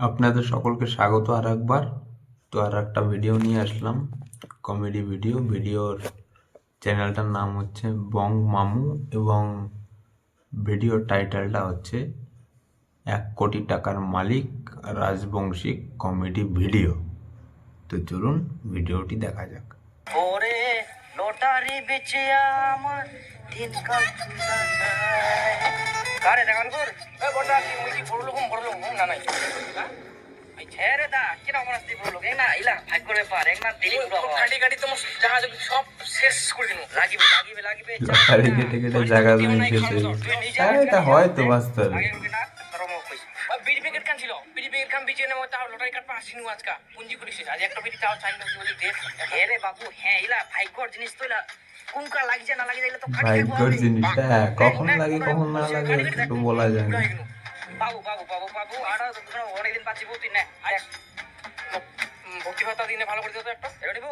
আপনাদের সকলকে স্বাগত আর একবার। তো আর একটা ভিডিও নিয়ে আসলাম, কমেডি ভিডিওর চ্যানেলটার নাম হচ্ছে বং মামু এবং ভিডিওর টাইটেলটা হচ্ছে 1 কোটি টাকার মালিক রাজবংশী কমেডি ভিডিও। তো চলুন ভিডিওটি দেখা যাক। ওরে লটারি বেচে আমার দিনকাল চুলা যায় কারে দেখাল কর এ বড়া কি মুই কি বড় লোক না নাই এই ছেড়ে দা কি না আমার বড় লোক না ইলা ভাগ্যরে পার এক না দিলি পুরো গাড়ি তোমার জাহাজ সব শেষ করে দিন লাগিবে লটারি কেটে কেটে জায়গা জমি গেছে। এটা হয় তো বাস্তবে। বিড়ি প্যাকেট খান ছিল বিড়ি প্যাকেট খান বিচে নেব তাও লটারি কাটপা আসিনু আজকা পুঞ্জি করিস আজ একটা বিড়ি তাও চাই না বলি দে হে রে বাবু হ্যাঁ ইলা ভাগ্যর জিনিস তো ইলা কোনকা লাগছে না লাগছে ইলা তো ভাগ্যর জিনিসটা কখন লাগে কখন না লাগে একটু বলা যায় না। বাবু আর অনেকদিন বাঁচিব তুই না ভক্তি ভাতা দিনে ভালো করে দিও তো একটা এবার দিব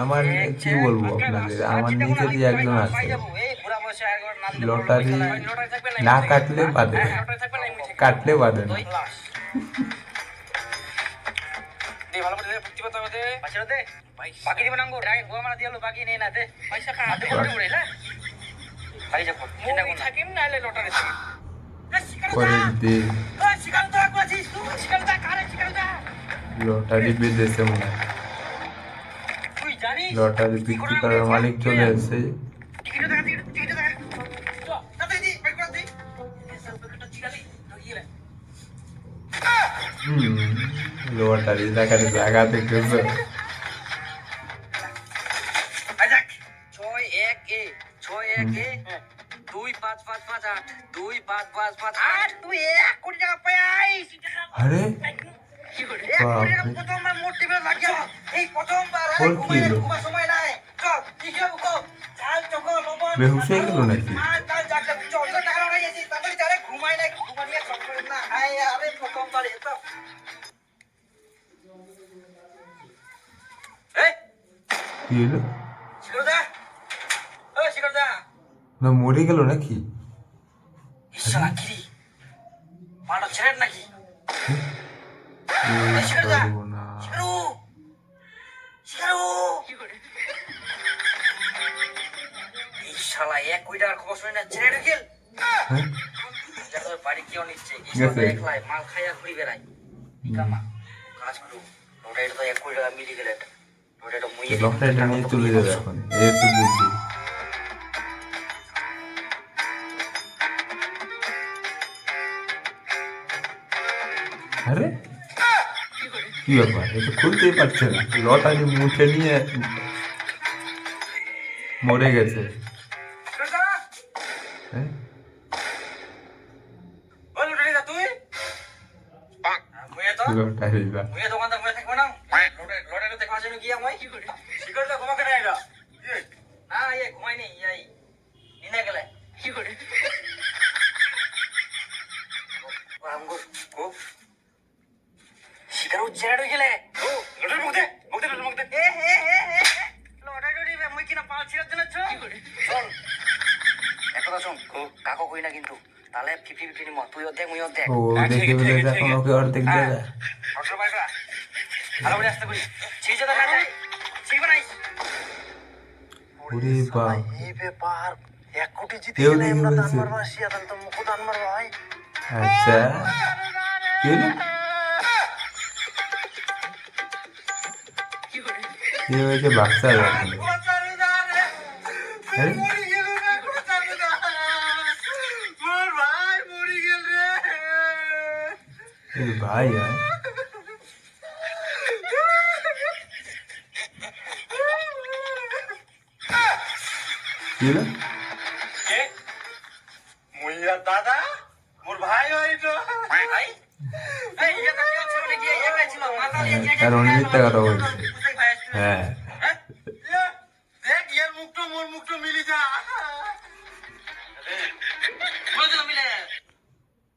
আমার কি বলবো আপনাদের, আমার নিজেরই একজন আছে লটারি না কাটলে বাদে, কাটলে বাদে না। ভালো করে দে ভক্তি ভাতা দে পয়সা দে বাকি দিবেন আঙ্গুর আগে গোয়া মারা দিয়ালো বাকি নেই না দে পয়সা খা হাতে করে পড়ে না আরে যা চিন্তা কোন থাকিম না এলে লটারি করে দে শিকার তো আছিস তুই শিকার দা কারে শিকার দা লটারি বেঁধেছে মনে হয়। তুই জানিস লটারি বিক্রি করার মালিক চলে এসেছে। টিকিট দেখা চল তাতে দি বের করে দি এসব বেকটা চিগালি গিয়ে লটারি দেখার জায়গা দেখতেছে। আজাক 6-1-A 6-1-A 2-5-5-5-8 2-5-5-5-8 তুই 1 কোটি টাকা পাইস আরে কি করে 1 কোটি টাকা প্রথমবার মোটিভে লাগিয়া এই প্রথমবার ঘুমার সময় নাই চল কি খাবো কো চাল চকো লবণ বেহুশ হয়ে গেল নাকি? চাল জাগলে 14 টাকা লড়াই আছে তাড়াতাড়ি যারে ঘুমাই নাই ঘুমানিয়া সব করে না আয় আরে প্রথমবার এটা এই কি হলো? শিকরদা ও শিকরদা না মরে গেল নাকি? ইশালা কি পাড়া ছেড়ে নাকি পারবো না। এই শালা 1 কোটি টাকার খবর শুনে না ছেড়ে গেল যাদের বাড়ি কেউ নিচ্ছে একলাই মাল খাইয়া ঘুরি বেড়াই কামা কাজ করো ওটা তো 1 কোটি টাকা মিলি গেল ওটা মুই লটারিটা নিয়ে চলে যাবে এখন, এই তো বুদ্ধি। আরে কি ব্যাপার, এ তো খুলতেই পারছে না। লটারি মুখে নিয়ে মরে গেছে। হ্যাঁ? লটারিটা শিকার উচ্চারণ হয়ে গেলে লটারি মুখ দে লটারি মুই কিনা পাল ছিড়ার জন্য শোন একটা শোন কাকো কই না কিন্তু তাহলে 50-50 নিমো তুই অর্ধেক মুই অর্ধেক ও দেখে বলে এখন ওকে অর্ধেক দেবে। অটো বাইরা ভালো করে আসতে করি ছিড়ে দাও না যায় ছিড়বে নাই ওরে বাপ, এই ব্যাপার 1 কোটি জিতে কেউ গেলে দেখে আমরা দান বলছে। মারবা শিয়াতান তো মুখ দান মারবা ভাই আচ্ছা কি হলো? কি হয়েছে বাচ্চা এখন? আরে এ ভাই হ্যাঁ কি হলো? দাদা মোর ভাই হইতো ভাই এই এটা কেউ ছিল নাকি এই ছিল মাথা দিয়ে আর অনেক মিথ্যা কথা বলছে। হ্যাঁ দেখ এর মুখটা মোর মুখটা মিলি যা বলছো মিলে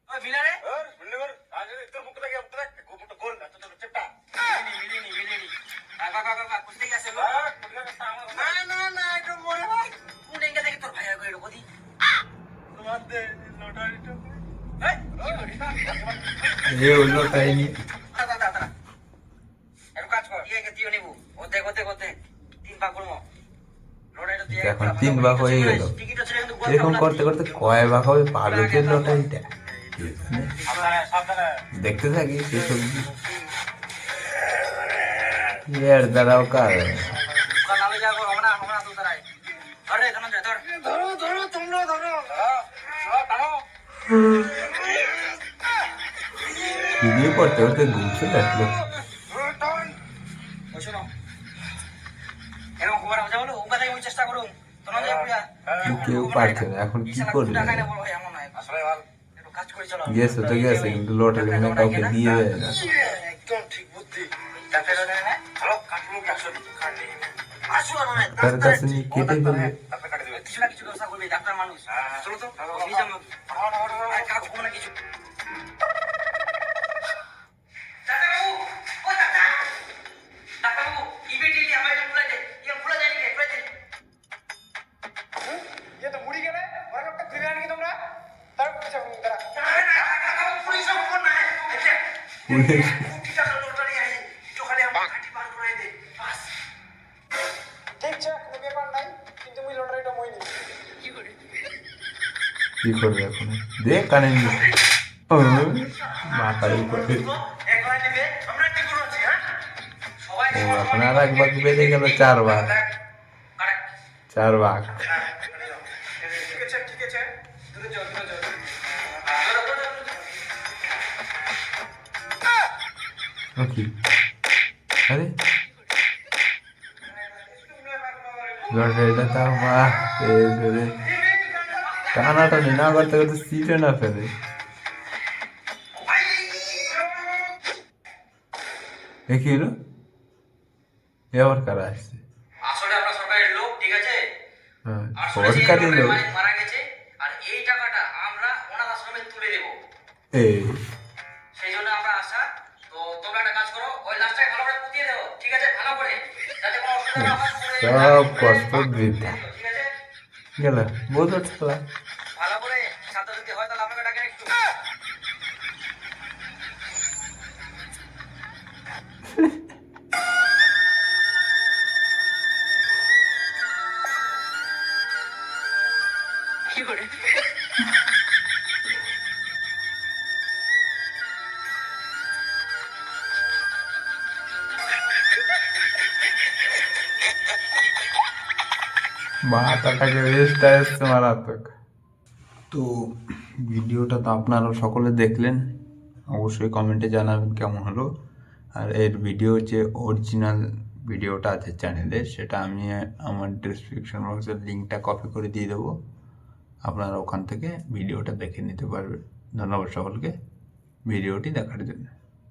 ওই মিলে রে মিলে কর আজ তোর মুখটা কি উত্তর গোপটা গোল না তো চেপটা মিলিনি কাকা কুস্তি গেছে লো না এটা মরে ভাই কোন এঙ্গা দেখি তোর ভাই আগে এরকম দি তোমার দে লটারিটা ये उन लोग का ही नहीं। ভাগ করবো লটারিটা দিয়ে এখন 3 ভাগ হয়ে গেল। টিকিটটা ছিল কিন্তু এরকম করতে করতে কয় ভাগ হবে পাবে কে লটারিটা? দেখতে থাকি সেসব এর দ্বারাও কাজ হয় না। নালে যাবো আমরা তো দাঁড়াই ধরে এখানে যা ধরো তোমরা ধরো টানো ভিডিও করতে করতে ঘুম চলে আসলো। ওই শোনো এরকম খবর হবে বলো ওকা থেকে আমি চেষ্টা করুন তোমরা যা পুরা কেউ পারছে না, এখন কি করবে? টাকা না বলো এমন নয় আসলে ভালো একটু কাজ করে চলো গেছে তো গেছে, কিন্তু লটারি মানে কাউকে দিয়ে দেয় না। একদম ঠিক বুদ্ধি ডাক্তার না চলো কাটলো কাটলো কাটলি আসো না তার কাছে নিয়ে কেটে ফেলবে। ডাক্তার কাটে দেবে কিছু না কিছু ব্যবস্থা করবে ডাক্তার মানুষ চলো তো নিয়ে যাবো আর কাজ করবো না কিছু পুলিশ কি করবে এখন? দেখ কানে মাথার উপরে। ও এখন আর এক ভাগ বেড়ে গেল, 4 ভাগ। 4 ভাগ কি? আরে লটারিটা তাও বাহ পেয়ে টানাটানি না করতে করতে সিটে না ফেলে। কি হলো? এবার কারা আসছে? আসলে আমরা সরকারের লোক ঠিক আছে হ্যাঁ, আসলে যে সরকারি লোক। মারা গেছে আর এই টাকাটা আমরা অনাথ আশ্রমে তুলে দেব এই সেই জন্য আমরা আসা তো তোমরা একটা কাজ করো ওই লাশটাকে ভালো করে পুঁতিয়ে দেবো ঠিক আছে ভালো করে যাতে কোনো অসুবিধা না হয় সব কষ্ট বৃদ্ধা ঠিক আছে গেল বোঝো ঠেলা। ভালো করে সাথে যদি হয় তাহলে আমাকে ডাকেন একটু কি করে মাথাটাকে রেস্ট আসছে মারাত্মক। তো ভিডিওটা তো আপনারা সকলে দেখলেন, অবশ্যই কমেন্টে জানাবেন কেমন হলো। আর এর ভিডিও যে অরিজিনাল ভিডিওটা আছে চ্যানেলে, সেটা আমি আমার ডিসক্রিপশন বক্সের লিঙ্কটা কপি করে দিয়ে দেবো, আপনারা ওখান থেকে ভিডিওটা দেখে নিতে পারবেন। ধন্যবাদ সকলকে ভিডিওটি দেখার জন্য।